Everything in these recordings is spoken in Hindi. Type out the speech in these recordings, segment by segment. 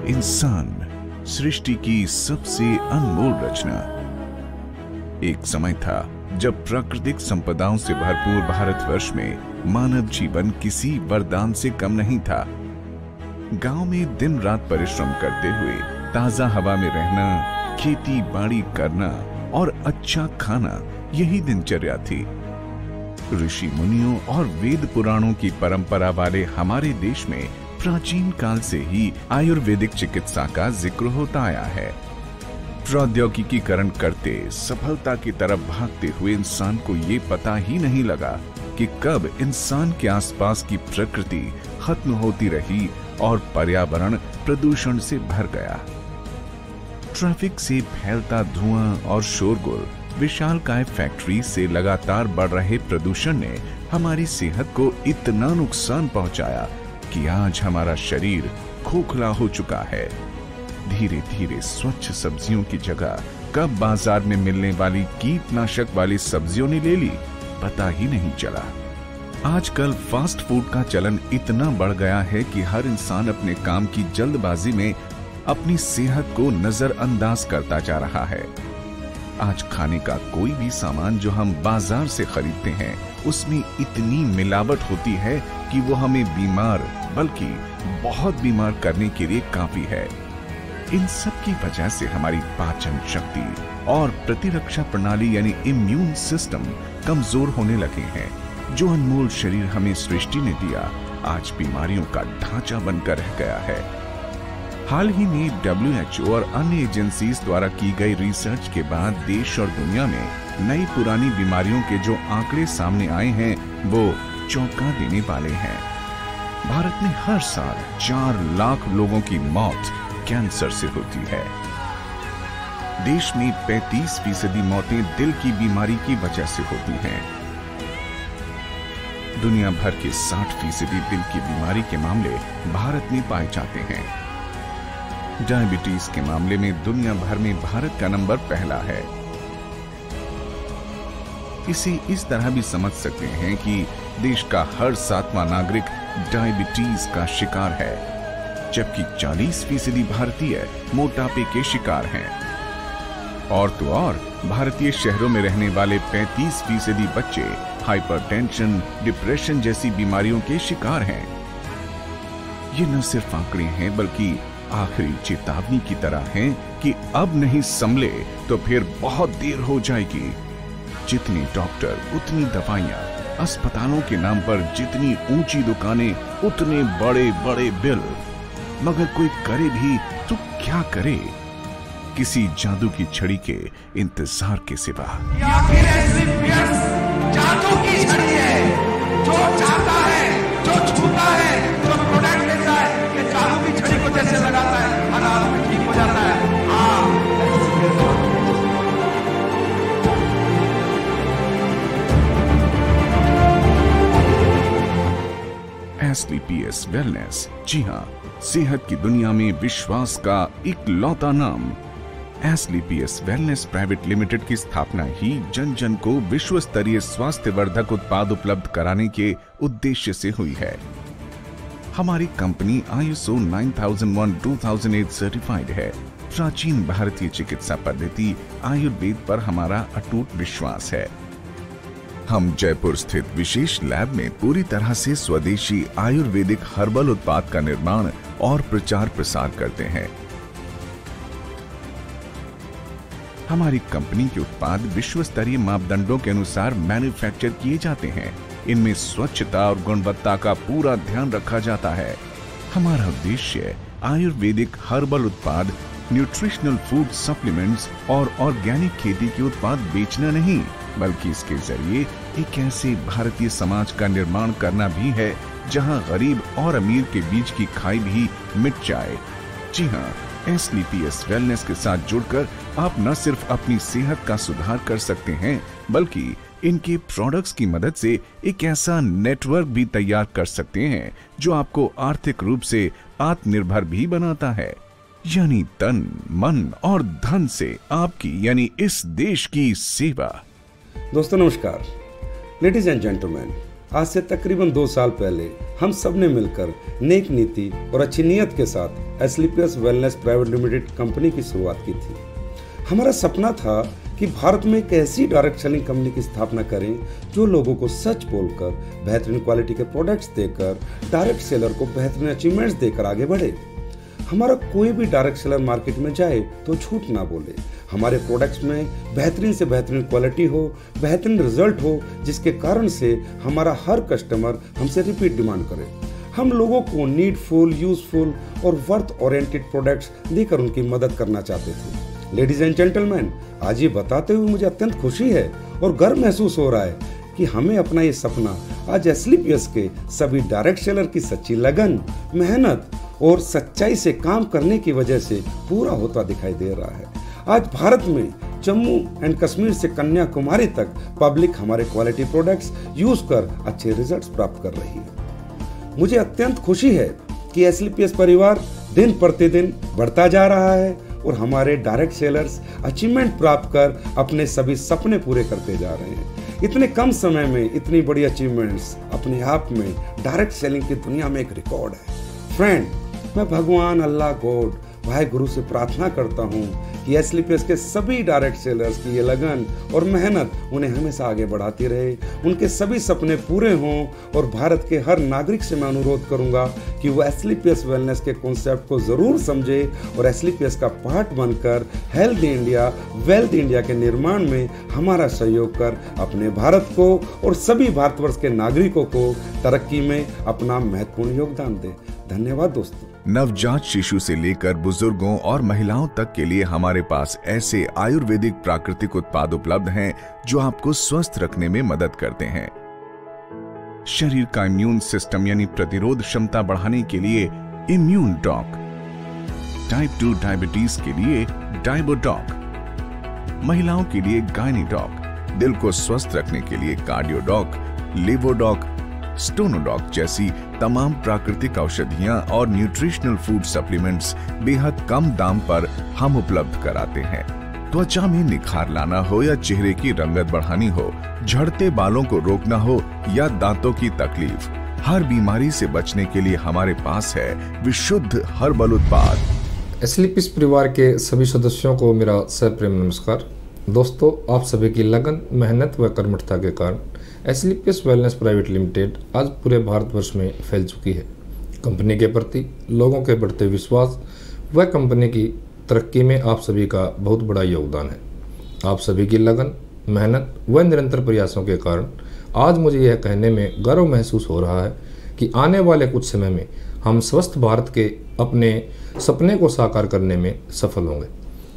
इंसान सृष्टि की सबसे अनमोल रचना। एक समय था जब प्राकृतिक संपदाओं से भरपूर भारतवर्ष में मानव जीवन किसी वरदान से कम नहीं था। गांव में दिन रात परिश्रम करते हुए ताजा हवा में रहना, खेती बाड़ी करना और अच्छा खाना, यही दिनचर्या थी। ऋषि मुनियों और वेद पुराणों की परंपरा वाले हमारे देश में प्राचीन काल से ही आयुर्वेदिक चिकित्सा का जिक्र होता आया है। प्रौद्योगिकीकरण करते सफलता की तरफ भागते हुए इंसान को ये पता ही नहीं लगा कि कब इंसान के आसपास की प्रकृति खत्म होती रही और पर्यावरण प्रदूषण से भर गया। ट्रैफिक से फैलता धुआं और शोरगुल, विशालकाय फैक्ट्री से लगातार बढ़ रहे प्रदूषण ने हमारी सेहत को इतना नुकसान पहुंचाया कि आज हमारा शरीर खोखला हो चुका है। धीरे धीरे स्वच्छ सब्जियों की जगह कब बाजार में मिलने वाली कीटनाशक वाली सब्जियों ने ले ली, पता ही नहीं चला। आजकल फास्ट फूड का चलन इतना बढ़ गया है कि हर इंसान अपने काम की जल्दबाजी में अपनी सेहत को नजरअंदाज करता जा रहा है। आज खाने का कोई भी सामान जो हम बाजार से खरीदते हैं, उसमें इतनी मिलावट होती है कि वो हमें बीमार, बल्कि बहुत बीमार करने के लिए काफी है। इन सब की वजह से हमारी पाचन शक्ति और प्रतिरक्षा प्रणाली यानी इम्यून सिस्टम कमजोर होने लगे हैं। जो अनमोल शरीर हमें सृष्टि ने दिया, आज बीमारियों का ढांचा बनकर रह गया है। हाल ही में WHO और अन्य एजेंसीज द्वारा की गई रिसर्च के बाद देश और दुनिया में नई पुरानी बीमारियों के जो आंकड़े सामने आए हैं, वो चौंका देने वाले हैं। भारत में हर साल 4 लाख लोगों की मौत कैंसर से होती है। देश में 35% मौतें दिल की बीमारी की वजह से होती हैं। दुनिया भर के 60% दिल की बीमारी के मामले भारत में पाए जाते हैं। डायबिटीज के मामले में दुनिया भर में भारत का नंबर पहला है। इसे इस तरह भी समझ सकते हैं कि देश का हर 7वां नागरिक डायबिटीज का शिकार है, जबकि 40% भारतीय मोटापे के शिकार हैं। और तो और भारतीय शहरों में रहने वाले 35% बच्चे हाइपरटेंशन, डिप्रेशन जैसी बीमारियों के शिकार हैं। ये न सिर्फ आंकड़े हैं, बल्कि आखिरी चेतावनी की तरह हैं कि अब नहीं संभले तो फिर बहुत देर हो जाएगी। जितने डॉक्टर उतनी दवाइयां, अस्पतालों के नाम पर जितनी ऊंची दुकानें उतने बड़े बड़े बिल, मगर कोई करे भी तो क्या करे, किसी जादू की छड़ी के इंतजार के सिवा। जादू की छड़ी है, जो चाहता है, जो छूता है, जो प्रोडक्ट लेता है, ये जादू की छड़ी को जैसे लगाता है, हर आदमी ठीक हो जाता है। एसलीपीएस वेलनेस, जी हाँ, सेहत की दुनिया में विश्वास का इकलौता नाम। एसलीपीएस वेलनेस प्राइवेट लिमिटेड की स्थापना ही जन जन को विश्व स्तरीय स्वास्थ्य वर्धक उत्पाद उपलब्ध कराने के उद्देश्य से हुई है। हमारी कंपनी ISO 9001:2008 सर्टिफाइड है। प्राचीन भारतीय चिकित्सा पद्धति आयुर्वेद पर हमारा अटूट विश्वास है। हम जयपुर स्थित विशेष लैब में पूरी तरह से स्वदेशी आयुर्वेदिक हर्बल उत्पाद का निर्माण और प्रचार प्रसार करते हैं। हमारी कंपनी के उत्पाद विश्व स्तरीय मापदंडों के अनुसार मैन्युफैक्चर किए जाते हैं। इनमें स्वच्छता और गुणवत्ता का पूरा ध्यान रखा जाता है। हमारा उद्देश्य आयुर्वेदिक हर्बल उत्पाद, न्यूट्रिशनल फूड सप्लीमेंट्स और ऑर्गेनिक खेती के उत्पाद बेचना नहीं, बल्कि इसके जरिए एक ऐसे भारतीय समाज का निर्माण करना भी है जहां गरीब और अमीर के बीच की खाई भी मिट जाए। जी हाँ, एसलीपीएस वेलनेस के साथ जुड़कर आप न सिर्फ अपनी सेहत का सुधार कर सकते हैं, बल्कि इनके प्रोडक्ट्स की मदद से एक ऐसा नेटवर्क भी तैयार कर सकते हैं जो आपको आर्थिक रूप से आत्मनिर्भर भी बनाता है। यानी तन, मन और धन से आपकी यानी इस देश की सेवा। दोस्तों नमस्कार। लेडीज एंड जेंटलमैन, आज से तकरीबन 2 साल पहले हम सब ने मिलकर नेक नीति और अच्छी नीयत के साथ एसलीपीएस वेलनेस प्राइवेट लिमिटेड कंपनी की शुरुआत की थी। हमारा सपना था कि भारत में एक ऐसी डायरेक्ट सेलिंग कंपनी की स्थापना करें जो लोगों को सच बोलकर बेहतरीन क्वालिटी के प्रोडक्ट्स देकर डायरेक्ट सेलर को बेहतरीन अचीवमेंट्स देकर आगे बढ़े। हमारा कोई भी डायरेक्ट सेलर मार्केट में जाए तो झूठ ना बोले, हमारे प्रोडक्ट्स में बेहतरीन से बेहतरीन क्वालिटी हो, बेहतरीन रिजल्ट हो, जिसके कारण से हमारा हर कस्टमर हमसे रिपीट डिमांड करे। हम लोगों को नीडफुल, यूजफुल और वर्थ ओरिएंटेड प्रोडक्ट्स देकर उनकी मदद करना चाहते थे। लेडीज एंड जेंटलमैन, आज ये बताते हुए मुझे अत्यंत खुशी है और गर्व महसूस हो रहा है कि हमें अपना ये सपना आज एसलीपीएस के सभी डायरेक्ट सेलर की सच्ची लगन, मेहनत और सच्चाई से काम करने की वजह से पूरा होता दिखाई दे रहा है। आज भारत में जम्मू एंड कश्मीर से कन्याकुमारी तक पब्लिक हमारे क्वालिटी प्रोडक्ट्स यूज कर अच्छे रिजल्ट्स प्राप्त कर रही है। मुझे अत्यंत खुशी है कि एसलीपीएस परिवार दिन प्रतिदिन बढ़ता जा रहा है और हमारे डायरेक्ट सेलर्स अचीवमेंट प्राप्त कर अपने सभी सपने पूरे करते जा रहे हैं। इतने कम समय में इतनी बड़ी अचीवमेंट्स अपने आप में डायरेक्ट सेलिंग की दुनिया में एक रिकॉर्ड है। फ्रेंड, मैं भगवान, अल्लाह, गॉड, भाई गुरु से प्रार्थना करता हूँ कि एसलीपीएस के सभी डायरेक्ट सेलर्स की ये लगन और मेहनत उन्हें हमेशा आगे बढ़ाती रहे, उनके सभी सपने पूरे हों। और भारत के हर नागरिक से मैं अनुरोध करूंगा कि वो एसलीपीएस वेलनेस के कॉन्सेप्ट को जरूर समझे और एसलीपीएस का पार्ट बनकर हेल्दी इंडिया, वेल्थ इंडिया के निर्माण में हमारा सहयोग कर अपने भारत को और सभी भारतवर्ष के नागरिकों को तरक्की में अपना महत्वपूर्ण योगदान दे। धन्यवाद दोस्तों। नवजात शिशु से लेकर बुजुर्गों और महिलाओं तक के लिए हमारे पास ऐसे आयुर्वेदिक प्राकृतिक उत्पाद उपलब्ध हैं जो आपको स्वस्थ रखने में मदद करते हैं। शरीर का इम्यून सिस्टम यानी प्रतिरोध क्षमता बढ़ाने के लिए इम्यून डॉक, टाइप 2 डायबिटीज के लिए डायबोडॉक, महिलाओं के लिए गायनीडॉक, दिल को स्वस्थ रखने के लिए कार्डियोडॉक, लिवोडॉक, स्टोनोडॉक जैसी तमाम प्राकृतिक औषधियां और न्यूट्रिशनल फूड सप्लीमेंट्स बेहद कम दाम पर हम उपलब्ध कराते हैं। त्वचा में निखार लाना हो या चेहरे की रंगत बढ़ानी हो, झड़ते बालों को रोकना हो या दांतों की तकलीफ, हर बीमारी से बचने के लिए हमारे पास है विशुद्ध हर्बल उत्पाद। एसलीपीएस परिवार के सभी सदस्यों को मेरा सप्रेम नमस्कार। दोस्तों, आप सभी की लगन, मेहनत व कर्मठता के कारण एसलीपीएस वेलनेस प्राइवेट लिमिटेड आज पूरे भारतवर्ष में फैल चुकी है। कंपनी के प्रति लोगों के बढ़ते विश्वास व कंपनी की तरक्की में आप सभी का बहुत बड़ा योगदान है। आप सभी की लगन, मेहनत व निरंतर प्रयासों के कारण आज मुझे यह कहने में गर्व महसूस हो रहा है कि आने वाले कुछ समय में हम स्वस्थ भारत के अपने सपने को साकार करने में सफल होंगे।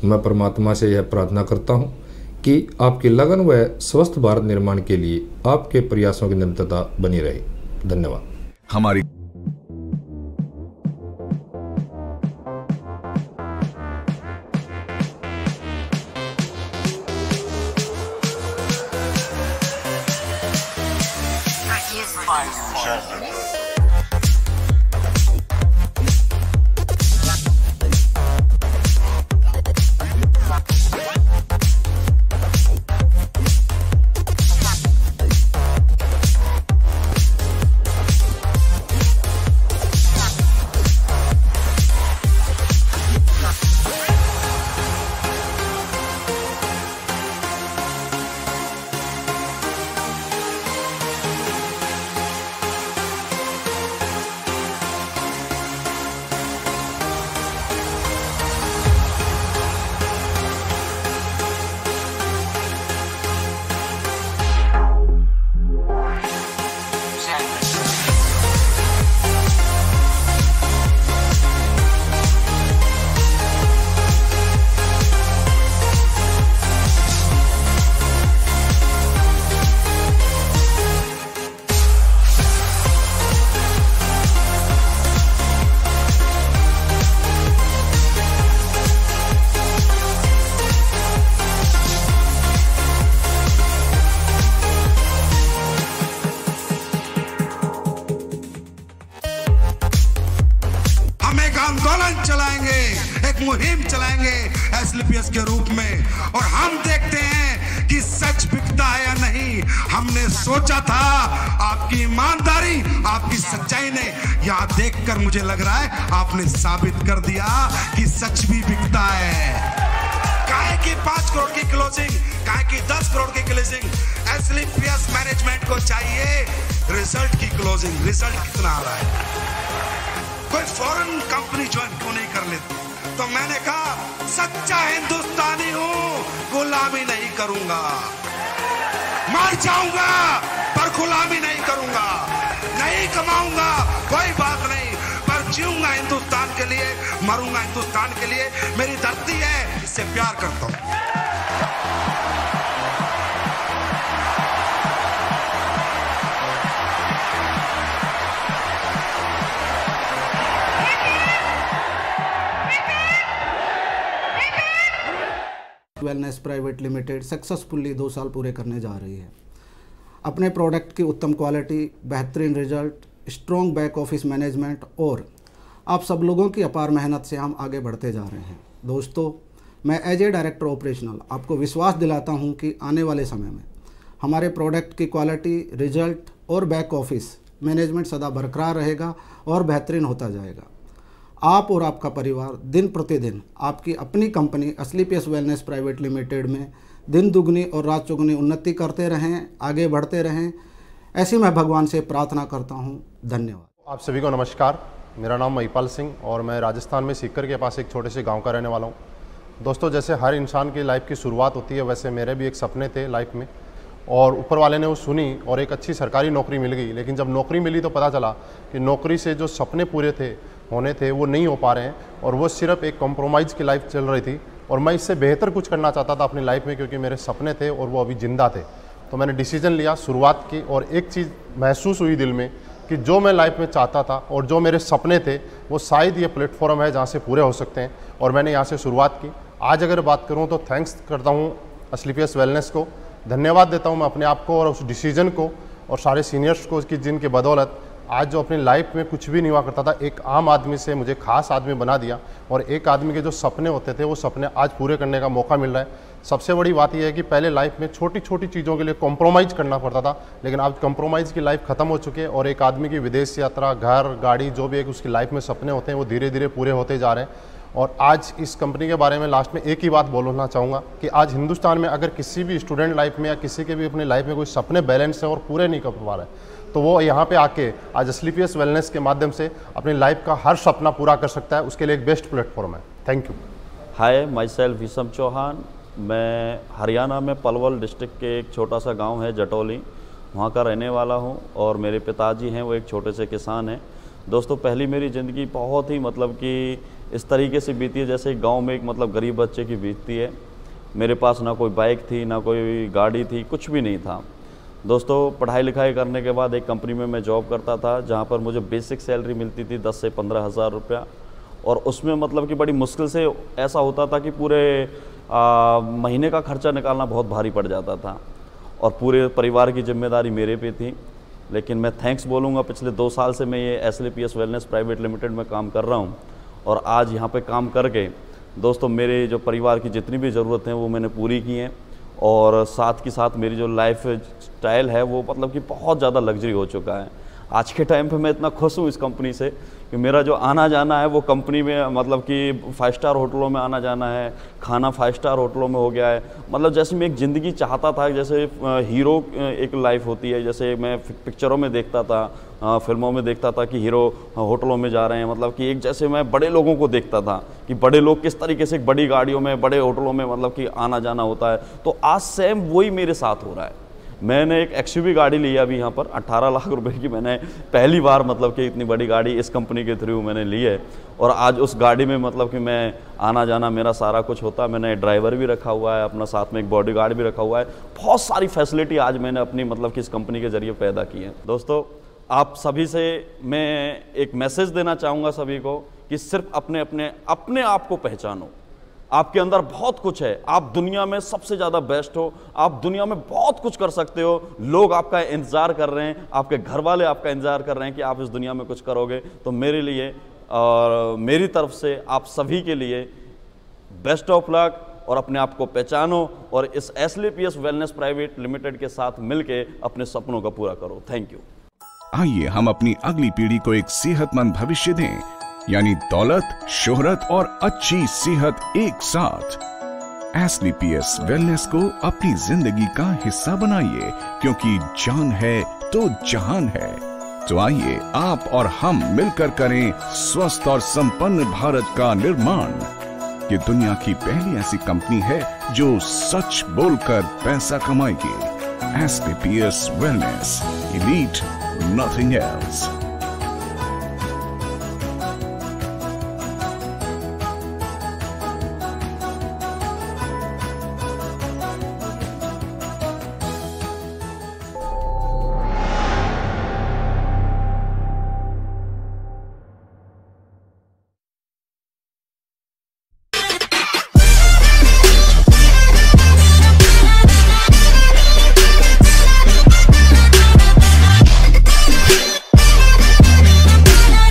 मैं परमात्मा से यह प्रार्थना करता हूँ कि आपकी लगन व स्वस्थ भारत निर्माण के लिए आपके प्रयासों की निरंतरता बनी रहे। धन्यवाद। हमारी आंदोलन चलाएंगे, एक मुहिम चलाएंगे एसलीपीएस के रूप में, और हम देखते हैं कि सच बिकता है या नहीं। हमने सोचा था आपकी ईमानदारी, आपकी सच्चाई ने यहां देखकर मुझे लग रहा है आपने साबित कर दिया कि सच भी बिकता है। काहे की 5 करोड़ की क्लोजिंग, काहे की 10 करोड़ की क्लोजिंग, एसलीपीएस मैनेजमेंट को चाहिए रिजल्ट की क्लोजिंग। रिजल्ट कितना आ रहा है? कोई फॉरेन कंपनी ज्वाइन क्यों नहीं कर लेती? तो मैंने कहा सच्चा हिंदुस्तानी हूं, गुलामी नहीं करूंगा। मर जाऊंगा पर गुलामी नहीं करूंगा। नहीं कमाऊंगा कोई बात नहीं, पर जीऊंगा हिंदुस्तान के लिए, मरूंगा हिंदुस्तान के लिए। मेरी धरती है, इससे प्यार करता हूं। वेलनेस प्राइवेट लिमिटेड सक्सेसफुली 2 साल पूरे करने जा रही है। अपने प्रोडक्ट की उत्तम क्वालिटी, बेहतरीन result, strong back office management और आप सब लोगों की अपार मेहनत से हम आगे बढ़ते जा रहे हैं। दोस्तों, मैं एज ए डायरेक्टर ऑपरेशनल आपको विश्वास दिलाता हूं कि आने वाले समय में हमारे प्रोडक्ट की क्वालिटी, रिजल्ट और बैक ऑफिस मैनेजमेंट सदा बरकरार रहेगा और बेहतरीन होता जाएगा। आप और आपका परिवार दिन प्रतिदिन आपकी अपनी कंपनी एसलीपीएस वेलनेस प्राइवेट लिमिटेड में दिन दुगनी और रात चौगुनी उन्नति करते रहें, आगे बढ़ते रहें, ऐसी मैं भगवान से प्रार्थना करता हूं। धन्यवाद। आप सभी को नमस्कार। मेरा नाम महिपाल सिंह और मैं राजस्थान में सीकर के पास एक छोटे से गांव का रहने वाला हूं। दोस्तों, जैसे हर इंसान की लाइफ की शुरुआत होती है, वैसे मेरे भी एक सपने थे लाइफ में और ऊपर वाले ने वो सुनी और एक अच्छी सरकारी नौकरी मिल गई। लेकिन जब नौकरी मिली तो पता चला कि नौकरी से जो सपने पूरे होने थे वो नहीं हो पा रहे हैं और वो सिर्फ एक कॉम्प्रोमाइज़ की लाइफ चल रही थी। और मैं इससे बेहतर कुछ करना चाहता था अपनी लाइफ में, क्योंकि मेरे सपने थे और वो अभी ज़िंदा थे। तो मैंने डिसीजन लिया, शुरुआत की और एक चीज़ महसूस हुई दिल में कि जो मैं लाइफ में चाहता था और जो मेरे सपने थे वो शायद ये प्लेटफॉर्म है जहाँ से पूरे हो सकते हैं और मैंने यहाँ से शुरुआत की। आज अगर बात करूँ तो थैंक्स करता हूँ एसलीपीएस वेलनेस को, धन्यवाद देता हूँ मैं अपने आप को और उस डिसीजन को और सारे सीनियर्स को कि जिनके बदौलत आज जो अपनी लाइफ में कुछ भी नहीं हुआ करता था, एक आम आदमी से मुझे खास आदमी बना दिया और एक आदमी के जो सपने होते थे वो सपने आज पूरे करने का मौका मिल रहा है। सबसे बड़ी बात यह है कि पहले लाइफ में छोटी छोटी चीज़ों के लिए कॉम्प्रोमाइज़ करना पड़ता था, लेकिन आज कॉम्प्रोमाइज़ की लाइफ खत्म हो चुकी है और एक आदमी की विदेश यात्रा, घर, गाड़ी, जो भी एक उसकी लाइफ में सपने होते हैं वो धीरे धीरे पूरे होते जा रहे हैं। और आज इस कंपनी के बारे में लास्ट में एक ही बात बोलना चाहूँगा कि आज हिंदुस्तान में अगर किसी भी स्टूडेंट लाइफ में या किसी के भी अपनी लाइफ में कोई सपने बैलेंस है और पूरे नहीं कर पा रहे हैं, तो वो यहाँ पे आके आज एसलीपीएस वेलनेस के माध्यम से अपनी लाइफ का हर सपना पूरा कर सकता है। उसके लिए एक बेस्ट प्लेटफॉर्म है। Thank you. Hi, my self विषम चौहान। मैं हरियाणा में पलवल डिस्ट्रिक्ट के एक छोटा सा गांव है जटौली, वहाँ का रहने वाला हूँ और मेरे पिताजी हैं वो एक छोटे से किसान हैं। दोस्तों, पहली मेरी ज़िंदगी बहुत ही मतलब कि इस तरीके से बीती है जैसे गांव में एक मतलब गरीब बच्चे की बीतती है। मेरे पास ना कोई बाइक थी, ना कोई गाड़ी थी, कुछ भी नहीं था। दोस्तों, पढ़ाई लिखाई करने के बाद एक कंपनी में मैं जॉब करता था जहां पर मुझे बेसिक सैलरी मिलती थी 10 से 15 हज़ार रुपया और उसमें मतलब कि बड़ी मुश्किल से ऐसा होता था कि पूरे महीने का खर्चा निकालना बहुत भारी पड़ जाता था और पूरे परिवार की जिम्मेदारी मेरे पे थी। लेकिन मैं थैंक्स बोलूँगा, पिछले 2 साल से मैं ये एसलीपीएस वेलनेस प्राइवेट लिमिटेड में काम कर रहा हूँ और आज यहाँ पे काम करके दोस्तों मेरे जो परिवार की जितनी भी ज़रूरत हैं वो मैंने पूरी की हैं और साथ के साथ मेरी जो लाइफ स्टाइल है वो मतलब कि बहुत ज़्यादा लग्जरी हो चुका है। आज के टाइम पे मैं इतना खुश हूँ इस कंपनी से कि मेरा जो आना जाना है वो कंपनी में मतलब कि 5 स्टार होटलों में आना जाना है, खाना 5 स्टार होटलों में हो गया है। मतलब जैसे मैं एक ज़िंदगी चाहता था, जैसे हीरो एक लाइफ होती है, जैसे मैं पिक्चरों में देखता था, फिल्मों में देखता था कि हीरो होटलों में जा रहे हैं, मतलब कि एक जैसे मैं बड़े लोगों को देखता था कि बड़े लोग किस तरीके से बड़ी गाड़ियों में, बड़े होटलों में मतलब कि आना जाना होता है। तो आज सेम वही मेरे साथ हो रहा है। मैंने एक एक्सयूवी गाड़ी ली अभी यहाँ पर 18 लाख रुपए की, मैंने पहली बार मतलब कि इतनी बड़ी गाड़ी इस कंपनी के थ्रू मैंने ली है और आज उस गाड़ी में मतलब कि मैं आना जाना मेरा सारा कुछ होता है। मैंने ड्राइवर भी रखा हुआ है, अपना साथ में एक बॉडीगार्ड भी रखा हुआ है। बहुत सारी फैसिलिटी आज मैंने अपनी मतलब कि इस कंपनी के ज़रिए पैदा की है। दोस्तों, आप सभी से मैं एक मैसेज देना चाहूँगा सभी को कि सिर्फ अपने आप को पहचानो। आपके अंदर बहुत कुछ है, आप दुनिया में सबसे ज़्यादा बेस्ट हो, आप दुनिया में बहुत कुछ कर सकते हो। लोग आपका इंतज़ार कर रहे हैं, आपके घर वाले आपका इंतज़ार कर रहे हैं कि आप इस दुनिया में कुछ करोगे। तो मेरे लिए और मेरी तरफ से आप सभी के लिए बेस्ट ऑफ लक और अपने आप को पहचानो और इस एसलीपीएस वेलनेस प्राइवेट लिमिटेड के साथ मिलके अपने सपनों को पूरा करो। Thank you. आइए हम अपनी अगली पीढ़ी को एक सेहतमंद भविष्य दें, यानी दौलत, शोहरत और अच्छी सेहत एक साथ। एसलीपीएस वेलनेस को अपनी जिंदगी का हिस्सा बनाइए, क्योंकि जान है तो जहान है। तो आइए आप और हम मिलकर करें स्वस्थ और संपन्न भारत का निर्माण। ये दुनिया की पहली ऐसी कंपनी है जो सच बोलकर पैसा कमाएगी। एसलीपीएस वेलनेस, एलीट, nothing else.